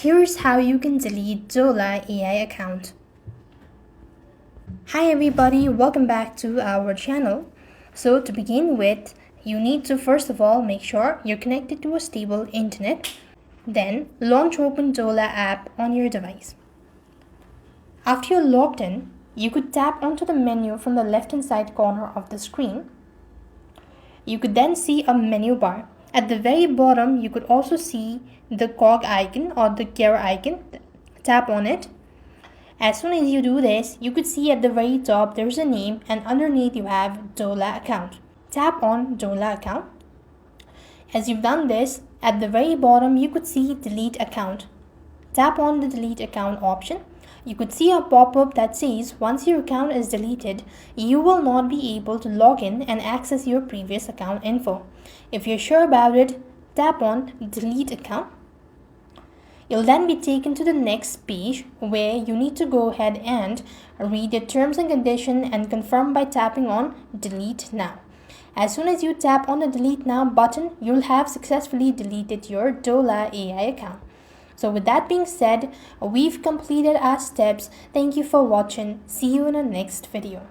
Here's how you can delete Dola AI account. Hi everybody, welcome back to our channel. So to begin with, you need to first of all make sure you're connected to a stable internet. Then launch open Dola app on your device. After you're logged in, you could tap onto the menu from the left hand side corner of the screen. You could then see a menu bar. At the very bottom, you could also see the cog icon or the gear icon. Tap on it. As soon as you do this, you could see at the very top there's a name and underneath you have Dola account. Tap on Dola account. As you've done this, at the very bottom you could see delete account. Tap on the delete account option. You could see a pop-up that says once your account is deleted, you will not be able to log in and access your previous account info. If you're sure about it, tap on delete account. You'll then be taken to the next page where you need to go ahead and read the terms and conditions and confirm by tapping on delete now. As soon as you tap on the delete now button, you'll have successfully deleted your Dola AI account. So with that being said, we've completed our steps. Thank you for watching. See you in the next video.